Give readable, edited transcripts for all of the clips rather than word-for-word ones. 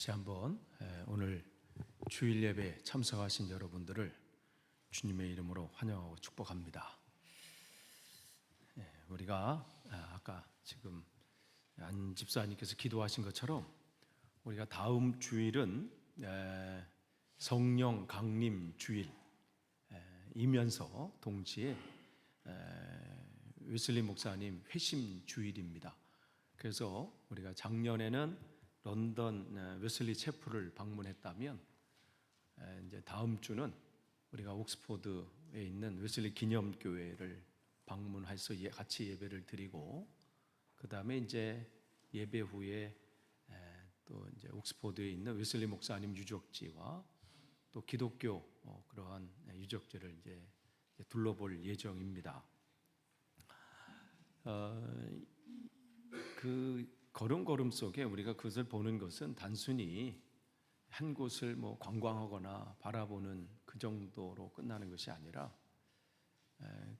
다시 한번 오늘 주일 예배에 참석하신 여러분들을 주님의 이름으로 환영하고 축복합니다. 우리가 아까 지금 안 집사님께서 기도하신 것처럼 우리가 다음 주일은 성령 강림 주일이면서 동시에 웨슬리 목사님 회심 주일입니다. 그래서 우리가 작년에는 런던 웨슬리 채플을 방문했다면 이제 다음 주는 우리가 옥스포드에 있는 웨슬리 기념교회를 방문해서 같이 예배를 드리고, 그 다음에 이제 예배 후에 또 이제 옥스포드에 있는 웨슬리 목사님 유적지와 또 기독교 그러한 유적지를 이제 둘러볼 예정입니다. 그 걸음걸음 속에 우리가 그것을 보는 것은 단순히 한 곳을 관광하거나 바라보는 그 정도로 끝나는 것이 아니라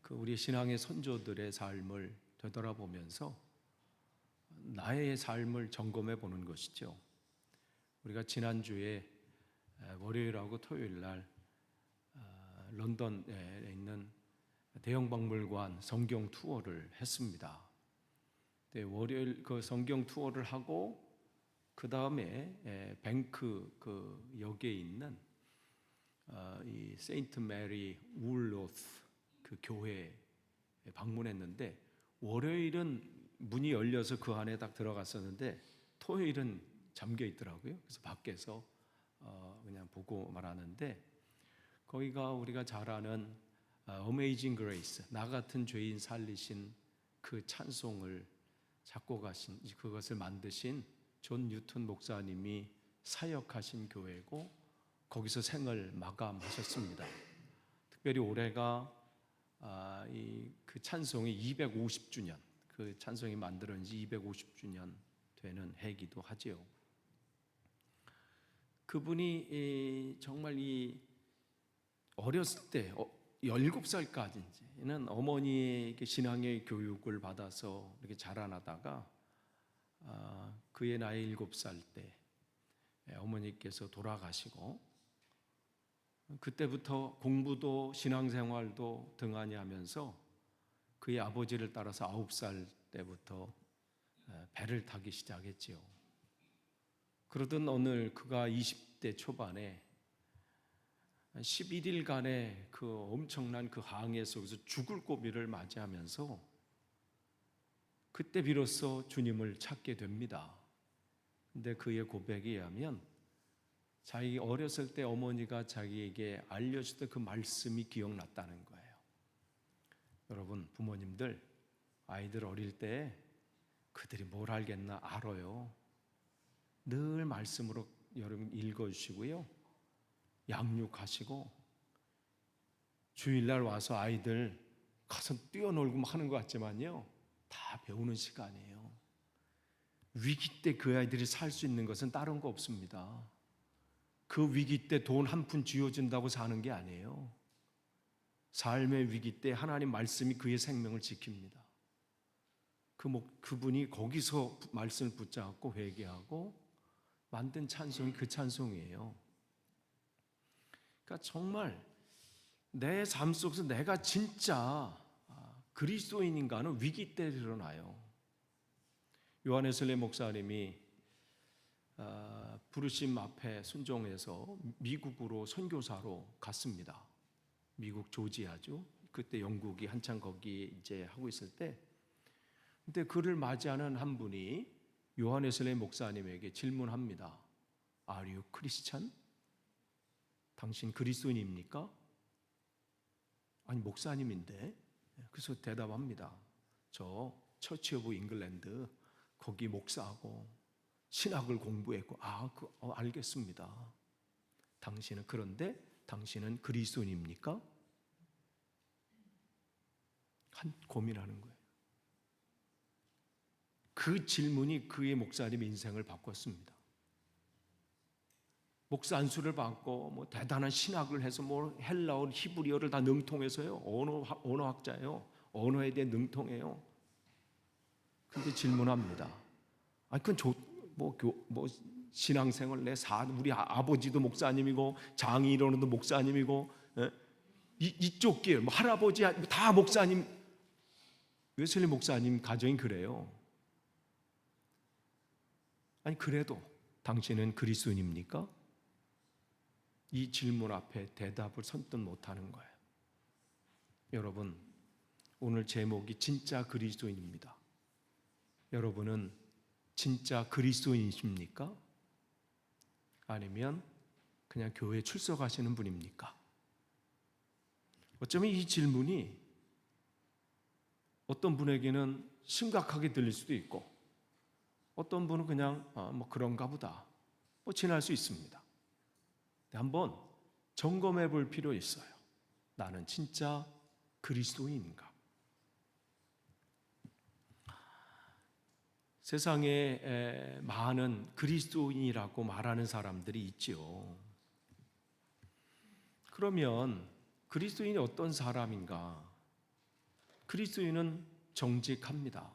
그 우리 신앙의 선조들의 삶을 되돌아보면서 나의 삶을 점검해 보는 것이죠. 우리가 지난주에 월요일하고 토요일 날 런던에 있는 대형 박물관 성경 투어를 했습니다. 월요일 그 성경 투어를 하고 그 다음에 뱅크 그 역에 있는 이 세인트 메리 울로스 그 교회에 방문했는데, 월요일은 문이 열려서 그 안에 딱 들어갔었는데 토요일은 잠겨 있더라고요. 그래서 밖에서 그냥 보고 말하는데, 거기가 우리가 잘 아는 Amazing Grace, 나 같은 죄인 살리신 그 찬송을 작곡하신, 그것을 만드신 존 뉴턴 목사님이 사역하신 교회고, 거기서 생을 마감하셨습니다. 특별히 올해가 그 찬송이 250주년, 그 찬송이 만들어진 지 250주년 되는 해이기도 하지요. 그분이 정말 이 어렸을 때 17살까지는 어머니에게 신앙의 교육을 받아서 이렇게 자라나다가 그의 나이 7살 때 어머니께서 돌아가시고, 그때부터 공부도 신앙생활도 등한히 하면서 그의 아버지를 따라서 9살 때부터 배를 타기 시작했지요. 그러던 어느 그가 20대 초반에 11일간의 그 엄청난 그 항해 속에서 죽을 고비를 맞이하면서 그때 비로소 주님을 찾게 됩니다. 근데 그의 고백에 의하면 자기 어렸을 때 어머니가 자기에게 알려주던 그 말씀이 기억났다는 거예요. 여러분 부모님들 아이들 어릴 때 그들이 뭘 알겠나 알아요. 늘 말씀으로 여러분 읽어주시고요, 양육하시고, 주일날 와서 아이들 가서 뛰어놀고 하는 것 같지만요, 다 배우는 시간이에요. 위기 때 그 아이들이 살 수 있는 것은 다른 거 없습니다. 그 위기 때 돈 한 푼 쥐어준다고 사는 게 아니에요. 삶의 위기 때 하나님 말씀이 그의 생명을 지킵니다. 그분이 거기서 말씀을 붙잡고 회개하고 만든 찬송이 그 찬송이에요. 그러니까 정말 내 삶 속에서 내가 진짜 그리스도인인가는 위기 때 일어나요. 요한 웨슬리 목사님이 부르심 앞에 순종해서 미국으로 선교사로 갔습니다. 미국 조지아주, 그때 영국이 한창 거기 이제 하고 있을 때, 그때 그를 맞이하는 한 분이 요한 웨슬리 목사님에게 질문합니다. Are you Christian? 당신 그리스도인입니까? 아니 목사님인데. 그래서 대답합니다. 저 처치 오브 잉글랜드 거기 목사하고 신학을 공부했고, 알겠습니다. 당신은, 그런데 당신은 그리스도인입니까? 고민하는 거예요. 그 질문이 그의 목사님 인생을 바꿨습니다. 목사 안수를 받고 대단한 신학을 해서 헬라어, 히브리어를 다 능통해서요. 언어학자예요. 언어에 대해 능통해요. 근데 질문합니다. 그건 신앙생활 우리 아버지도 목사님이고 장인어른도 목사님이고 이쪽 길 할아버지 다 목사님. 웨슬리 목사님 가정이 그래요. 아니 그래도 당신은 그리스도인입니까? 이 질문 앞에 대답을 선뜻 못하는 거예요. 여러분, 오늘 제목이 진짜 그리스도인입니다. 여러분은 진짜 그리스도인이십니까? 아니면 그냥 교회에 출석하시는 분입니까? 어쩌면 이 질문이 어떤 분에게는 심각하게 들릴 수도 있고 어떤 분은 그냥 뭐 그런가 보다 지날 수 있습니다. 한번 점검해 볼 필요 있어요. 나는 진짜 그리스도인인가? 세상에 많은 그리스도인이라고 말하는 사람들이 있지요. 그러면 그리스도인이 어떤 사람인가? 그리스도인은 정직합니다.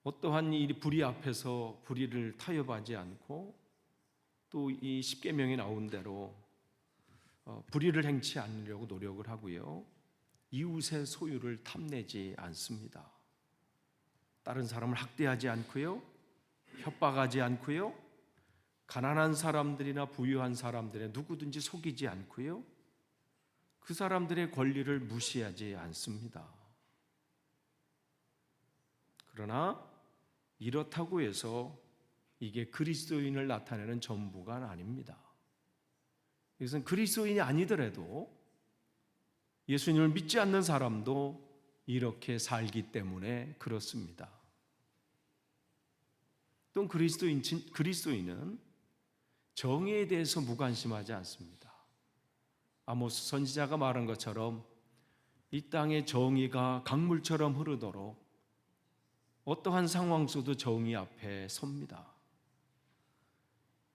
어떠한 이 불의 앞에서 불의를 타협하지 않고 또 이 십계명에 나온 대로 불의를 행치 않으려고 노력을 하고요. 이웃의 소유를 탐내지 않습니다. 다른 사람을 학대하지 않고요. 협박하지 않고요. 가난한 사람들이나 부유한 사람들의 누구든지 속이지 않고요. 그 사람들의 권리를 무시하지 않습니다. 그러나 이렇다고 해서 이게 그리스도인을 나타내는 전부가 아닙니다. 이것은 그리스도인이 아니더라도 예수님을 믿지 않는 사람도 이렇게 살기 때문에 그렇습니다. 또 그리스도인은 정의에 대해서 무관심하지 않습니다. 아모스 선지자가 말한 것처럼 이 땅의 정의가 강물처럼 흐르도록 어떠한 상황 속도 정의 앞에 섭니다.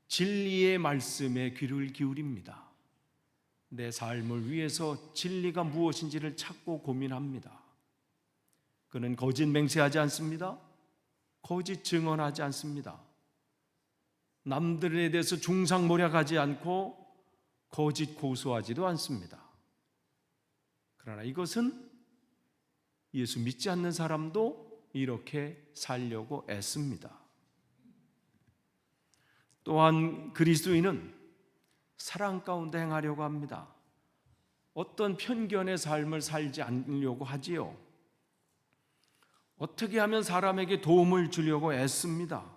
진리의 말씀에 귀를 기울입니다. 내 삶을 위해서 진리가 무엇인지를 찾고 고민합니다. 그는 거짓 맹세하지 않습니다. 거짓 증언하지 않습니다. 남들에 대해서 중상모략하지 않고 거짓 고소하지도 않습니다. 그러나 이것은 예수 믿지 않는 사람도 이렇게 살려고 애씁니다. 또한 그리스도인은 사랑 가운데 행하려고 합니다. 어떤 편견의 삶을 살지 않으려고 하지요. 어떻게 하면 사람에게 도움을 주려고 애씁니다.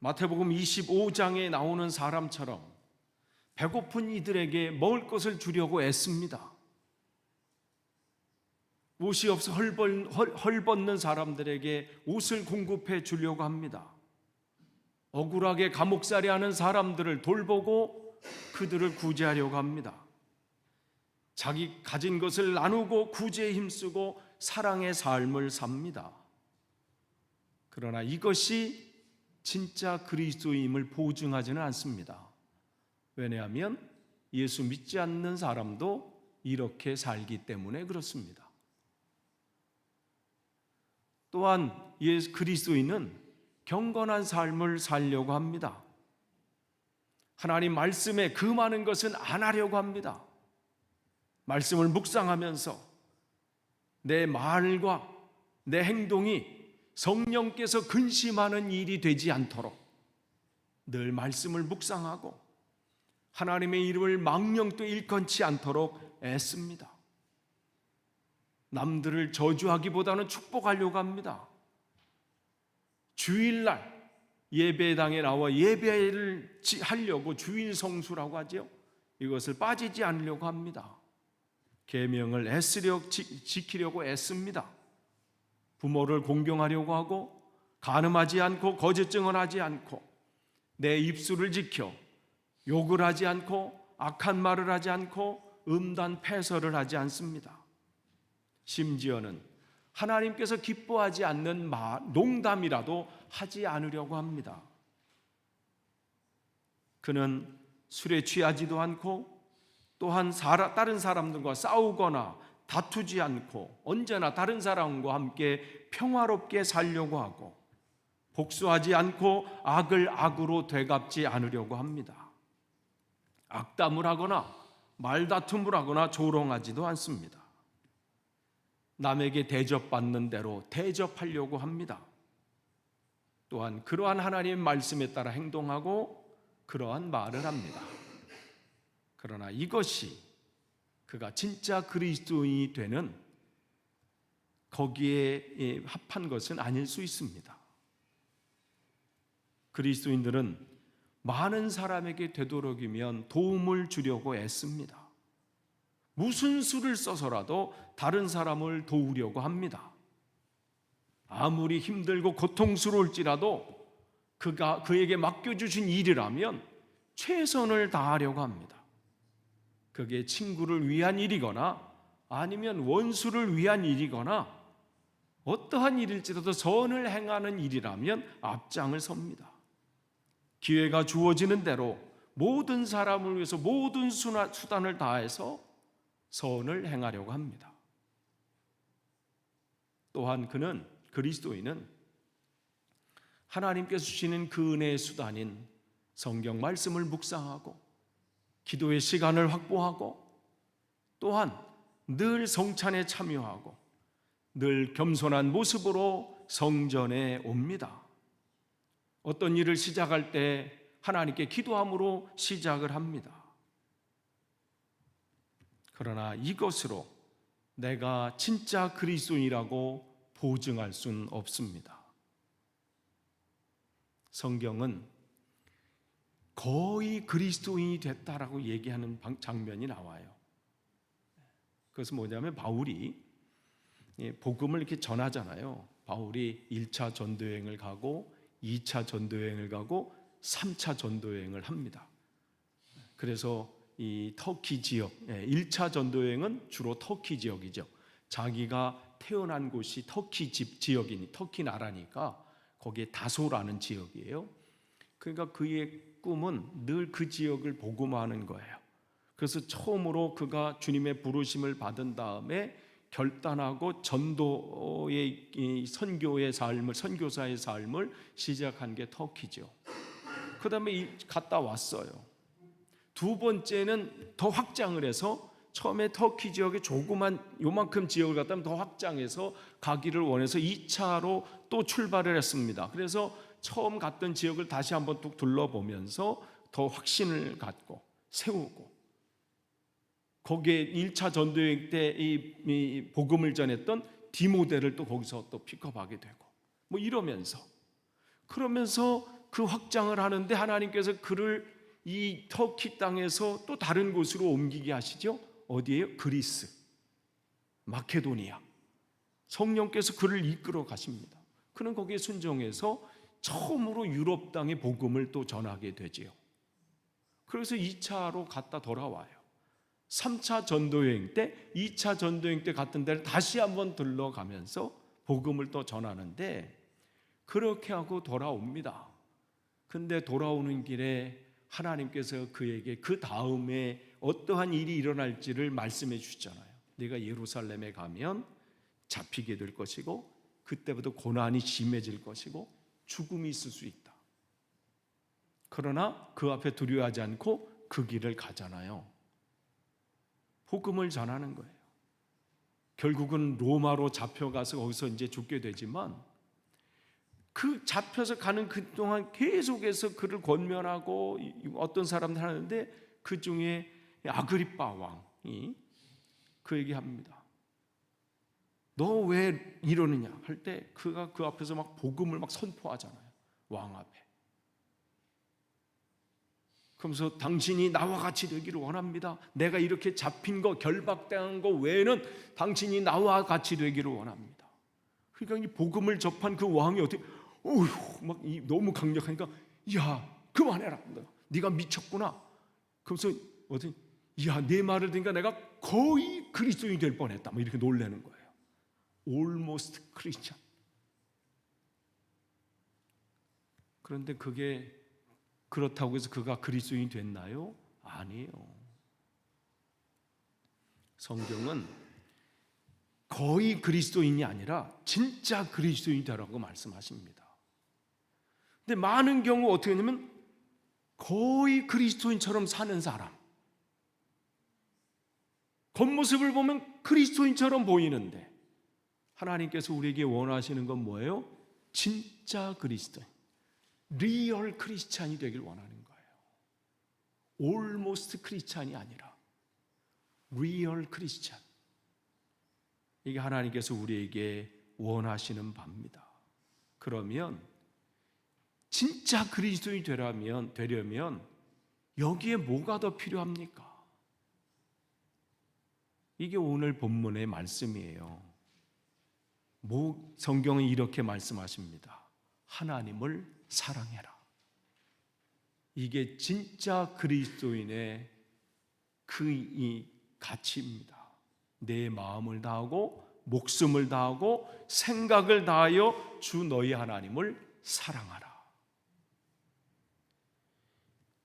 마태복음 25장에 나오는 사람처럼 배고픈 이들에게 먹을 것을 주려고 애씁니다. 옷이 없어 헐벗는 사람들에게 옷을 공급해 주려고 합니다. 억울하게 감옥살이 하는 사람들을 돌보고 그들을 구제하려고 합니다. 자기 가진 것을 나누고 구제에 힘쓰고 사랑의 삶을 삽니다. 그러나 이것이 진짜 그리스도임을 보증하지는 않습니다. 왜냐하면 예수 믿지 않는 사람도 이렇게 살기 때문에 그렇습니다. 또한 그리스도인은 경건한 삶을 살려고 합니다. 하나님 말씀에 금하는 것은 안 하려고 합니다. 말씀을 묵상하면서 내 말과 내 행동이 성령께서 근심하는 일이 되지 않도록 늘 말씀을 묵상하고 하나님의 이름을 망령도 일컫지 않도록 애씁니다. 남들을 저주하기보다는 축복하려고 합니다. 주일날 예배당에 나와 예배를 하려고 주일 성수라고 하죠. 이것을 빠지지 않으려고 합니다. 계명을 지키려고 애씁니다. 부모를 공경하려고 하고 간음하지 않고 거짓 증언하지 않고 내 입술을 지켜 욕을 하지 않고 악한 말을 하지 않고 음란 패설을 하지 않습니다. 심지어는 하나님께서 기뻐하지 않는 농담이라도 하지 않으려고 합니다. 그는 술에 취하지도 않고 또한 다른 사람들과 싸우거나 다투지 않고 언제나 다른 사람과 함께 평화롭게 살려고 하고 복수하지 않고 악을 악으로 되갚지 않으려고 합니다. 악담을 하거나 말다툼을 하거나 조롱하지도 않습니다. 남에게 대접받는 대로 대접하려고 합니다. 또한 그러한 하나님의 말씀에 따라 행동하고 그러한 말을 합니다. 그러나 이것이 그가 진짜 그리스도인이 되는 거기에 합한 것은 아닐 수 있습니다. 그리스도인들은 많은 사람에게 되도록이면 도움을 주려고 애씁니다. 무슨 수를 써서라도 다른 사람을 도우려고 합니다. 아무리 힘들고 고통스러울지라도 그에게 맡겨주신 일이라면 최선을 다하려고 합니다. 그게 친구를 위한 일이거나 아니면 원수를 위한 일이거나 어떠한 일일지라도 선을 행하는 일이라면 앞장을 섭니다. 기회가 주어지는 대로 모든 사람을 위해서 모든 수단을 다해서 선을 행하려고 합니다. 또한 그리스도인은 하나님께서 주시는 그 은혜의 수단인 성경 말씀을 묵상하고 기도의 시간을 확보하고 또한 늘 성찬에 참여하고 늘 겸손한 모습으로 성전에 옵니다. 어떤 일을 시작할 때 하나님께 기도함으로 시작을 합니다. 그러나 이것으로 내가 진짜 그리스도인이라고 보증할 수는 없습니다. 성경은 거의 그리스도인이 됐다라고 얘기하는 장면이 나와요. 그것은 뭐냐면 바울이 복음을 이렇게 전하잖아요. 바울이 1차 전도여행을 가고 2차 전도여행을 가고 3차 전도여행을 합니다. 그래서 이 터키 지역, 1차 전도여행은 주로 터키 지역이죠. 자기가 태어난 곳이 터키 지역이니 터키 나라니까 거기에 다소라는 지역이에요. 그러니까 그의 꿈은 늘 그 지역을 복음화하는 거예요. 그래서 처음으로 그가 주님의 부르심을 받은 다음에 결단하고 전도의 선교의 삶을, 선교사의 삶을 시작한 게 터키죠. 그 다음에 갔다 왔어요. 두 번째는 더 확장을 해서 처음에 터키 지역에 조그만 요만큼 지역을 갔다면 더 확장해서 가기를 원해서 2차로 또 출발을 했습니다. 그래서 처음 갔던 지역을 다시 한번 또 둘러보면서 더 확신을 갖고 세우고 거기에 1차 전도여행 때 이 복음을 전했던 디모데를 또 거기서 또 픽업하게 되고 뭐 이러면서 그러면서 그 확장을 하는데 하나님께서 그를 이 터키 땅에서 또 다른 곳으로 옮기게 하시죠. 어디예요? 그리스, 마케도니아. 성령께서 그를 이끌어 가십니다. 그는 거기에 순종해서 처음으로 유럽 땅의 복음을 또 전하게 되지요. 그래서 2차로 갔다 돌아와요. 3차 전도여행 때, 2차 전도여행 때 갔던 데를 다시 한번 들러가면서 복음을 또 전하는데 그렇게 하고 돌아옵니다. 근데 돌아오는 길에 하나님께서 그에게 그 다음에 어떠한 일이 일어날지를 말씀해 주시잖아요. 네가 예루살렘에 가면 잡히게 될 것이고 그때부터 고난이 심해질 것이고 죽음이 있을 수 있다. 그러나 그 앞에 두려워하지 않고 그 길을 가잖아요. 복음을 전하는 거예요. 결국은 로마로 잡혀가서 거기서 이제 죽게 되지만 그 잡혀서 가는 그동안 계속해서 그를 권면하고 어떤 사람들 하는데 그 중에 아그리빠 왕이 그 얘기합니다. 너 왜 이러느냐 할 때 그가 그 앞에서 막 복음을 막 선포하잖아요. 왕 앞에. 그러면서 당신이 나와 같이 되기를 원합니다. 내가 이렇게 잡힌 거 결박당한 거 외에는 당신이 나와 같이 되기를 원합니다. 그러니까 이 복음을 접한 그 왕이 어떻게 막 너무 강력하니까 야 그만해라. 네가 미쳤구나. 그러면서 어떻게 야 내 말을 들으니까 내가 거의 그리스도인이 될 뻔했다. 뭐 이렇게 놀라는 거예요. Almost Christian. 그런데 그게 그렇다고 해서 그가 그리스도인이 됐나요? 아니에요. 성경은 거의 그리스도인이 아니라 진짜 그리스도인이 되라고 말씀하십니다. 근데 많은 경우 어떻게 하냐면 거의 그리스도인처럼 사는 사람, 겉모습을 보면 그리스도인처럼 보이는데 하나님께서 우리에게 원하시는 건 뭐예요? 진짜 그리스도인, 리얼 크리스찬이 되길 원하는 거예요. almost 크리스찬이 아니라 리얼 크리스찬. 이게 하나님께서 우리에게 원하시는 바입니다. 그러면 진짜 그리스도인이 되려면 여기에 뭐가 더 필요합니까? 이게 오늘 본문의 말씀이에요. 성경은 이렇게 말씀하십니다. 하나님을 사랑해라. 이게 진짜 그리스도인의 이 가치입니다. 내 마음을 다하고 목숨을 다하고 생각을 다하여 주 너희 하나님을 사랑하라.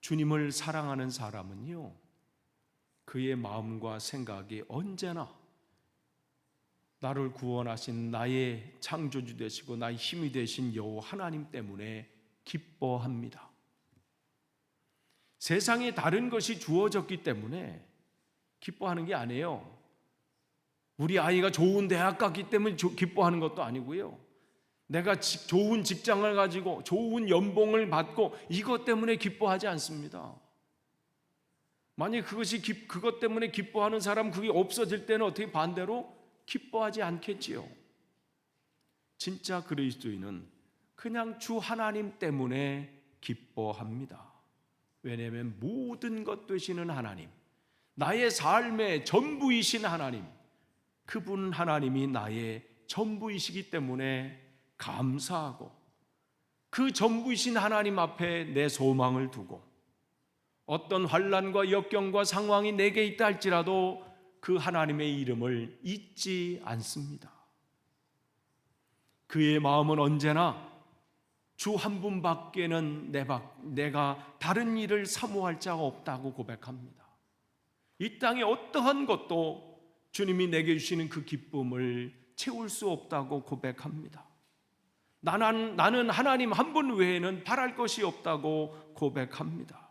주님을 사랑하는 사람은요, 그의 마음과 생각이 언제나 나를 구원하신 나의 창조주 되시고 나의 힘이 되신 여호와 하나님 때문에 기뻐합니다. 세상에 다른 것이 주어졌기 때문에 기뻐하는 게 아니에요. 우리 아이가 좋은 대학 갔기 때문에 기뻐하는 것도 아니고요. 내가 좋은 직장을 가지고 좋은 연봉을 받고 이것 때문에 기뻐하지 않습니다. 만약 그것 때문에 기뻐하는 사람, 그게 없어질 때는 어떻게 반대로 기뻐하지 않겠지요. 진짜 그리스도인은 그냥 주 하나님 때문에 기뻐합니다. 왜냐하면 모든 것 되시는 하나님, 나의 삶의 전부이신 하나님, 그분 하나님이 나의 전부이시기 때문에 감사하고 그 전부이신 하나님 앞에 내 소망을 두고 어떤 환난과 역경과 상황이 내게 있다 할지라도 그 하나님의 이름을 잊지 않습니다. 그의 마음은 언제나 주 한 분밖에는 내가 다른 일을 사모할 자가 없다고 고백합니다. 이 땅의 어떠한 것도 주님이 내게 주시는 그 기쁨을 채울 수 없다고 고백합니다. 나는 하나님 한 분 외에는 바랄 것이 없다고 고백합니다.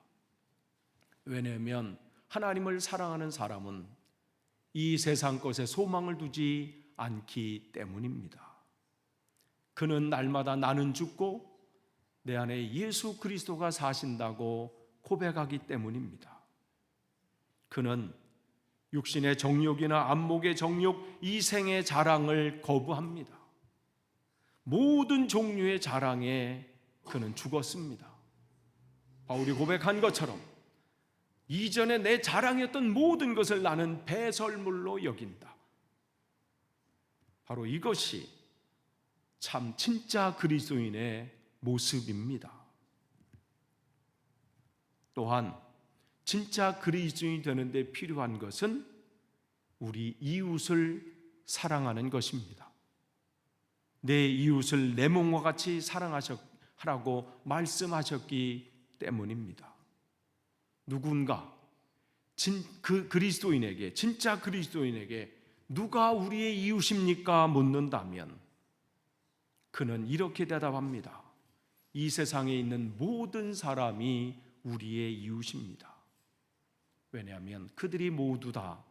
왜냐하면 하나님을 사랑하는 사람은 이 세상 것에 소망을 두지 않기 때문입니다. 그는 날마다 나는 죽고 내 안에 예수 그리스도가 사신다고 고백하기 때문입니다. 그는 육신의 정욕이나 안목의 정욕, 이생의 자랑을 거부합니다. 모든 종류의 자랑에 그는 죽었습니다. 바울이 고백한 것처럼 이전에 내 자랑이었던 모든 것을 나는 배설물로 여긴다. 바로 이것이 참 진짜 그리스도인의 모습입니다. 또한 진짜 그리스도인이 되는데 필요한 것은 우리 이웃을 사랑하는 것입니다. 내 이웃을 내 몸과 같이 사랑하라고 말씀하셨기 때문입니다. 누군가 그리스도인에게, 진짜 그리스도인에게 누가 우리의 이웃입니까? 묻는다면 그는 이렇게 대답합니다. 이 세상에 있는 모든 사람이 우리의 이웃입니다. 왜냐하면 그들이 모두 다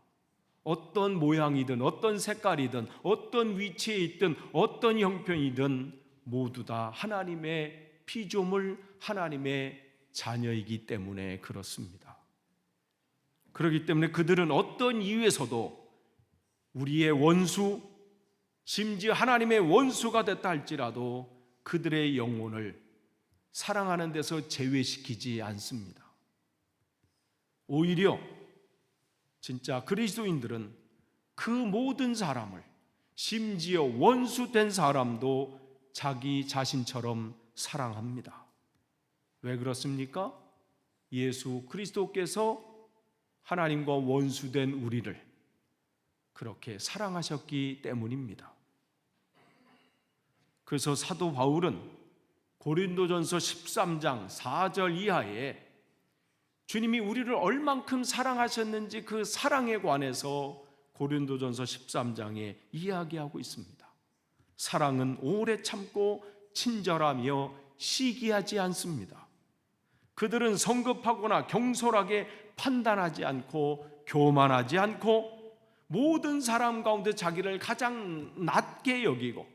어떤 모양이든 어떤 색깔이든 어떤 위치에 있든 어떤 형편이든 모두 다 하나님의 피조물, 하나님의 자녀이기 때문에 그렇습니다. 그렇기 때문에 그들은 어떤 이유에서도 우리의 원수, 심지어 하나님의 원수가 됐다 할지라도 그들의 영혼을 사랑하는 데서 제외시키지 않습니다. 오히려 진짜 그리스도인들은 그 모든 사람을, 심지어 원수된 사람도 자기 자신처럼 사랑합니다. 왜 그렇습니까? 예수 그리스도께서 하나님과 원수된 우리를 그렇게 사랑하셨기 때문입니다. 그래서 사도 바울은 고린도전서 13장 4절 이하에 주님이 우리를 얼만큼 사랑하셨는지 그 사랑에 관해서 고린도전서 13장에 이야기하고 있습니다. 사랑은 오래 참고 친절하며 시기하지 않습니다. 그들은 성급하거나 경솔하게 판단하지 않고 교만하지 않고 모든 사람 가운데 자기를 가장 낮게 여기고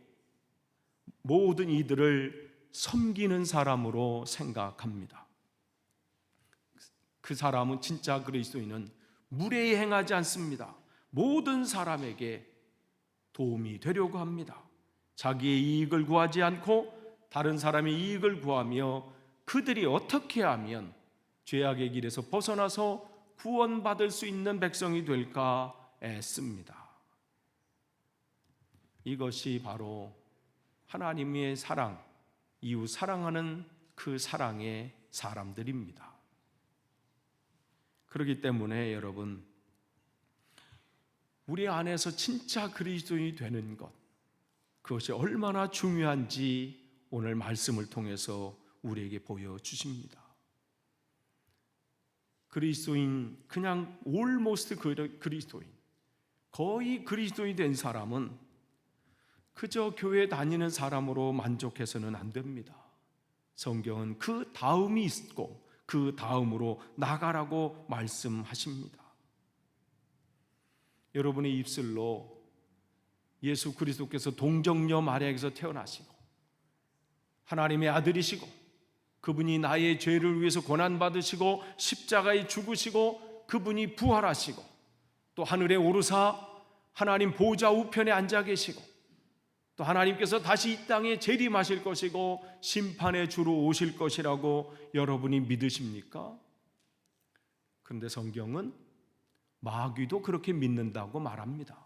모든 이들을 섬기는 사람으로 생각합니다. 그 사람은 진짜 그리스도인은 무례히 행하지 않습니다. 모든 사람에게 도움이 되려고 합니다. 자기의 이익을 구하지 않고 다른 사람의 이익을 구하며 그들이 어떻게 하면 죄악의 길에서 벗어나서 구원받을 수 있는 백성이 될까 애씁니다. 이것이 바로 하나님의 사랑, 이웃 사랑하는 그 사랑의 사람들입니다. 그렇기 때문에 여러분, 우리 안에서 진짜 그리스도인이 되는 것, 그것이 얼마나 중요한지 오늘 말씀을 통해서 우리에게 보여주십니다. 그리스도인, 그냥 almost 그리스도인, 거의 그리스도인이 된 사람은 그저 교회 다니는 사람으로 만족해서는 안 됩니다. 성경은 그 다음이 있고 그 다음으로 나가라고 말씀하십니다. 여러분의 입술로 예수 그리스도께서 동정녀 마리아에게서 태어나시고 하나님의 아들이시고 그분이 나의 죄를 위해서 고난받으시고 십자가에 죽으시고 그분이 부활하시고 또 하늘에 오르사 하나님 보좌 우편에 앉아 계시고 또 하나님께서 다시 이 땅에 재림하실 것이고 심판의 주로 오실 것이라고 여러분이 믿으십니까? 그런데 성경은 마귀도 그렇게 믿는다고 말합니다.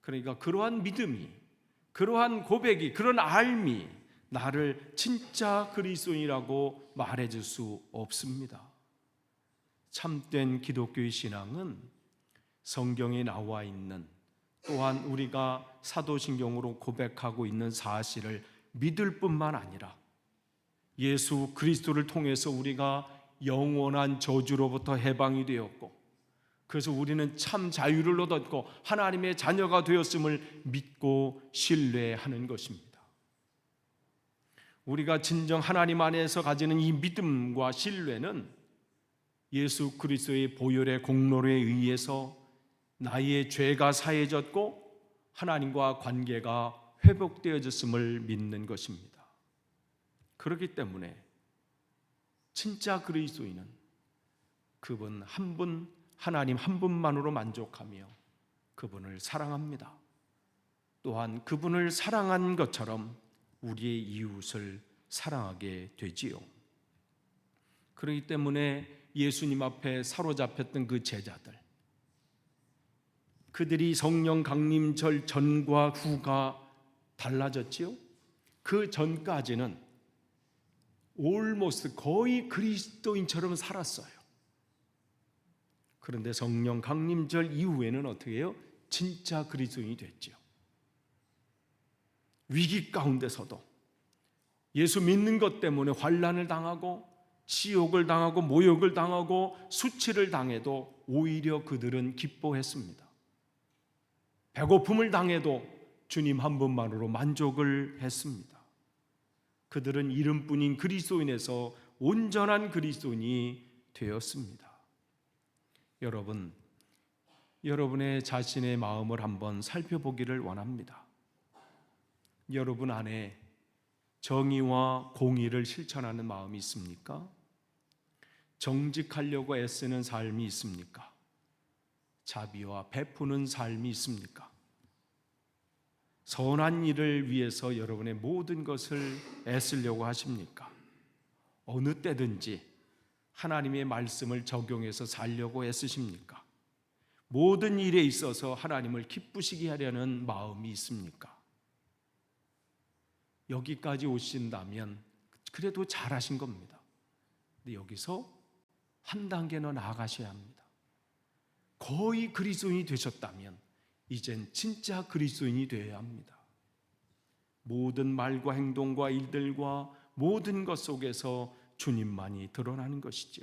그러니까 그러한 믿음이, 그러한 고백이, 그런 알미 나를 진짜 그리스도인이라고 말해줄 수 없습니다. 참된 기독교의 신앙은 성경에 나와 있는, 또한 우리가 사도신경으로 고백하고 있는 사실을 믿을 뿐만 아니라 예수 그리스도를 통해서 우리가 영원한 저주로부터 해방이 되었고 그래서 우리는 참 자유를 얻었고 하나님의 자녀가 되었음을 믿고 신뢰하는 것입니다. 우리가 진정 하나님 안에서 가지는 이 믿음과 신뢰는 예수 그리스도의 보혈의 공로에 의해서 나의 죄가 사해졌고 하나님과 관계가 회복되어졌음을 믿는 것입니다. 그렇기 때문에 진짜 그리스도인은 그분 한 분, 하나님 한 분만으로 만족하며 그분을 사랑합니다. 또한 그분을 사랑한 것처럼 우리의 이웃을 사랑하게 되지요. 그렇기 때문에 예수님 앞에 사로잡혔던 그 제자들, 그들이 성령 강림절 전과 후가 달라졌지요. 그 전까지는 almost 거의 그리스도인처럼 살았어요. 그런데 성령 강림절 이후에는 어떻게 해요? 진짜 그리스도인이 됐죠. 위기 가운데서도 예수 믿는 것 때문에 환난을 당하고 지옥을 당하고 모욕을 당하고 수치를 당해도 오히려 그들은 기뻐했습니다. 배고픔을 당해도 주님 한 분만으로 만족을 했습니다. 그들은 이름뿐인 그리스도인에서 온전한 그리스도인이 되었습니다. 여러분, 여러분의 자신의 마음을 한번 살펴보기를 원합니다. 여러분 안에 정의와 공의를 실천하는 마음이 있습니까? 정직하려고 애쓰는 삶이 있습니까? 자비와 베푸는 삶이 있습니까? 선한 일을 위해서 여러분의 모든 것을 애쓰려고 하십니까? 어느 때든지 하나님의 말씀을 적용해서 살려고 애쓰십니까? 모든 일에 있어서 하나님을 기쁘시게 하려는 마음이 있습니까? 여기까지 오신다면 그래도 잘하신 겁니다. 근데 여기서 한 단계 더 나아가셔야 합니다. 거의 그리스도인이 되셨다면 이젠 진짜 그리스도인이 되어야 합니다. 모든 말과 행동과 일들과 모든 것 속에서 주님만이 드러나는 것이죠.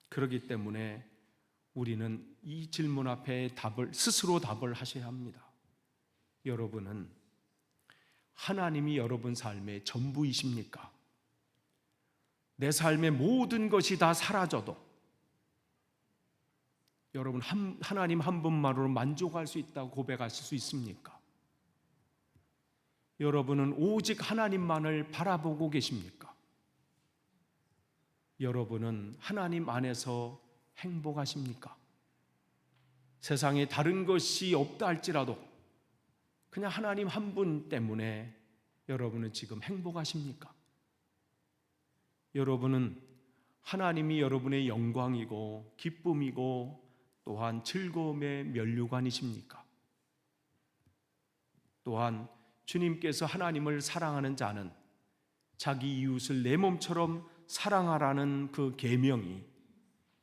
그렇기 때문에 우리는 이 질문 앞에 스스로 답을 하셔야 합니다. 여러분은 하나님이 여러분 삶의 전부이십니까? 내 삶의 모든 것이 다 사라져도 여러분 하나님 한 분만으로 만족할 수 있다고 고백하실 수 있습니까? 여러분은 오직 하나님만을 바라보고 계십니까? 여러분은 하나님 안에서 행복하십니까? 세상에 다른 것이 없다 할지라도 그냥 하나님 한 분 때문에 여러분은 지금 행복하십니까? 여러분은 하나님이 여러분의 영광이고 기쁨이고 또한 즐거움의 면류관이십니까? 또한 주님께서 하나님을 사랑하는 자는 자기 이웃을 내 몸처럼 사랑하라는 그 계명이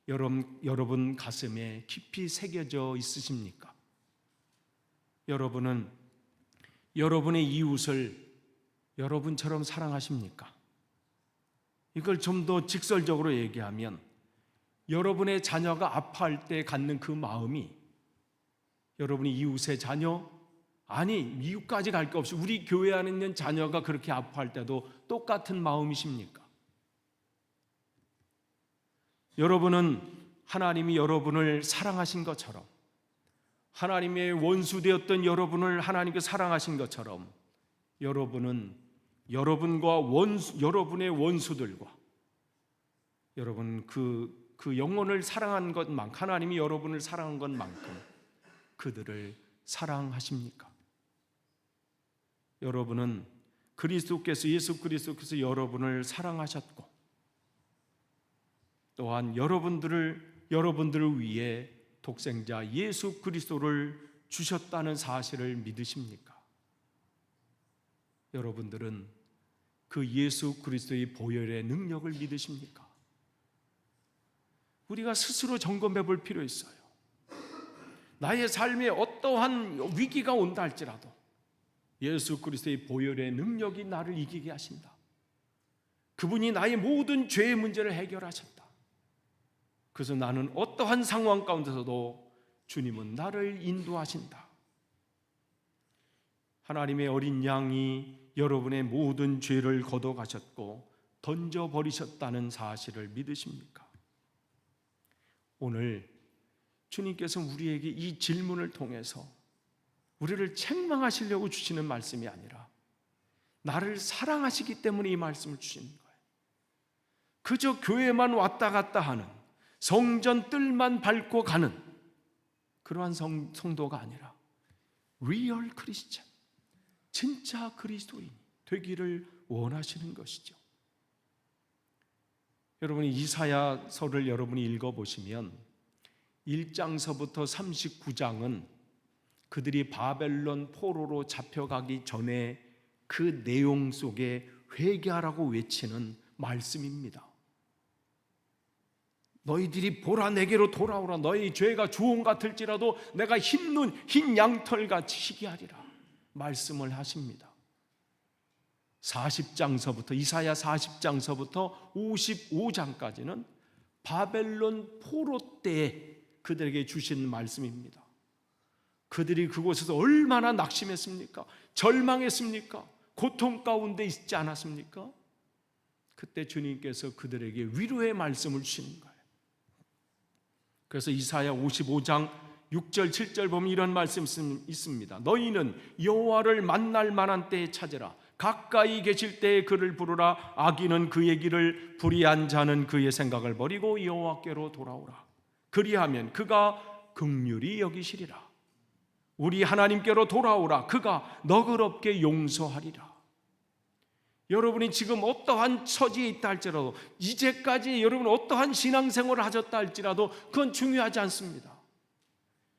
여러분 가슴에 깊이 새겨져 있으십니까? 여러분은 여러분의 이웃을 여러분처럼 사랑하십니까? 이걸 좀 더 직설적으로 얘기하면 여러분의 자녀가 아파할 때 갖는 그 마음이 여러분이 이웃의 자녀, 아니 미국까지 갈 것 없이 우리 교회 안에 있는 자녀가 그렇게 아파할 때도 똑같은 마음이십니까? 여러분은 하나님이 여러분을 사랑하신 것처럼, 하나님의 원수되었던 여러분을 하나님께 사랑하신 것처럼 여러분은 여러분의 원수들과 여러분 그 영혼을 사랑한 것만큼, 하나님이 여러분을 사랑한 것만큼 그들을 사랑하십니까? 여러분은 예수 그리스도께서 여러분을 사랑하셨고 또한 여러분들을 위해 독생자 예수 그리스도를 주셨다는 사실을 믿으십니까? 여러분들은 그 예수 그리스도의 보혈의 능력을 믿으십니까? 우리가 스스로 점검해 볼 필요 있어요. 나의 삶에 어떠한 위기가 온다 할지라도 예수 그리스도의 보혈의 능력이 나를 이기게 하신다. 그분이 나의 모든 죄의 문제를 해결하셨다. 그래서 나는 어떠한 상황 가운데서도 주님은 나를 인도하신다. 하나님의 어린 양이 여러분의 모든 죄를 걷어가셨고 던져버리셨다는 사실을 믿으십니까? 오늘 주님께서 우리에게 이 질문을 통해서 우리를 책망하시려고 주시는 말씀이 아니라 나를 사랑하시기 때문에 이 말씀을 주시는 거예요. 그저 교회만 왔다 갔다 하는, 성전 뜰만 밟고 가는 그러한 성도가 아니라 리얼 크리스찬, 진짜 그리스도인이 되기를 원하시는 것이죠. 여러분이 이사야서를 여러분이 읽어보시면 1장서부터 39장은 그들이 바벨론 포로로 잡혀가기 전에 그 내용 속에 회개하라고 외치는 말씀입니다. 너희들이 보라, 내게로 돌아오라. 너희 죄가 주홍 같을지라도 내가 흰 양털같이 희게 하리라 말씀을 하십니다. 40장서부터 이사야 40장서부터 55장까지는 바벨론 포로 때에 그들에게 주신 말씀입니다. 그들이 그곳에서 얼마나 낙심했습니까? 절망했습니까? 고통 가운데 있지 않았습니까? 그때 주님께서 그들에게 위로의 말씀을 주시는 거예요. 그래서 이사야 55장 6절 7절 보면 이런 말씀이 있습니다. 너희는 여호와를 만날 만한 때에 찾으라. 가까이 계실 때에 그를 부르라. 악인은 그의 길을, 불의한 자는 그의 생각을 버리고 여호와께로 돌아오라. 그리하면 그가 긍휼히 여기시리라. 우리 하나님께로 돌아오라. 그가 너그럽게 용서하리라. 여러분이 지금 어떠한 처지에 있다 할지라도, 이제까지 여러분 어떠한 신앙생활을 하셨다 할지라도 그건 중요하지 않습니다.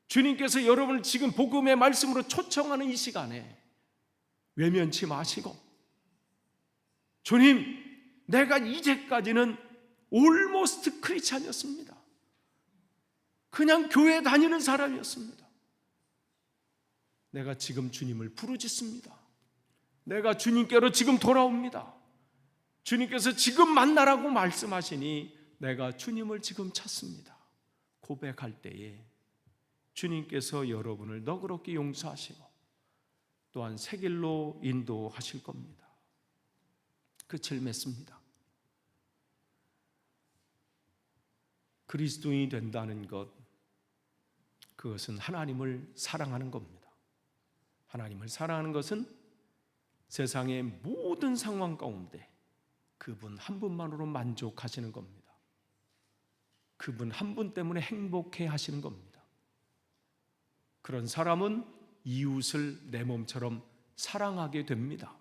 주님께서 여러분을 지금 복음의 말씀으로 초청하는 이 시간에 외면치 마시고, 주님, 내가 이제까지는 올모스트 크리스찬이었습니다. 그냥 교회 다니는 사람이었습니다. 내가 지금 주님을 부르짖습니다. 내가 주님께로 지금 돌아옵니다. 주님께서 지금 만나라고 말씀하시니 내가 주님을 지금 찾습니다. 고백할 때에 주님께서 여러분을 너그럽게 용서하시고 또한 새 길로 인도하실 겁니다. 끝을 맺습니다. 그리스도인이 된다는 것, 그것은 하나님을 사랑하는 겁니다. 하나님을 사랑하는 것은 세상의 모든 상황 가운데 그분 한 분만으로 만족하시는 겁니다. 그분 한 분 때문에 행복해 하시는 겁니다. 그런 사람은 이웃을 내 몸처럼 사랑하게 됩니다.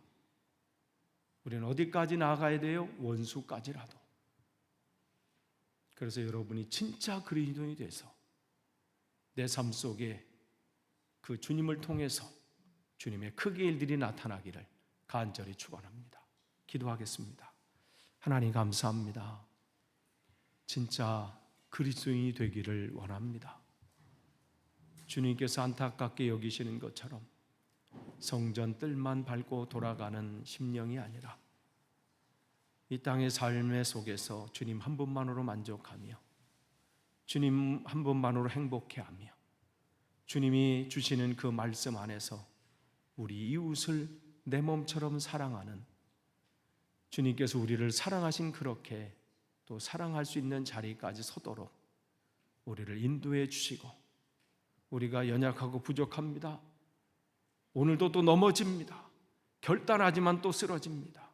우리는 어디까지 나아가야 돼요? 원수까지라도. 그래서 여러분이 진짜 그리스도인이 돼서 내 삶 속에 그 주님을 통해서 주님의 크게 일들이 나타나기를 간절히 축원합니다. 기도하겠습니다. 하나님 감사합니다. 진짜 그리스도인이 되기를 원합니다. 주님께서 안타깝게 여기시는 것처럼 성전 뜰만 밟고 돌아가는 심령이 아니라 이 땅의 삶의 속에서 주님 한 분만으로 만족하며 주님 한 분만으로 행복해하며 주님이 주시는 그 말씀 안에서 우리 이웃을 내 몸처럼 사랑하는, 주님께서 우리를 사랑하신 그렇게 또 사랑할 수 있는 자리까지 서도록 우리를 인도해 주시고, 우리가 연약하고 부족합니다. 오늘도 또 넘어집니다. 결단하지만 또 쓰러집니다.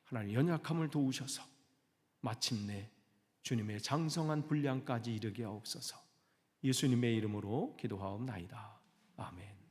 하나님 연약함을 도우셔서 마침내 주님의 장성한 분량까지 이르게 하옵소서. 예수님의 이름으로 기도하옵나이다. 아멘.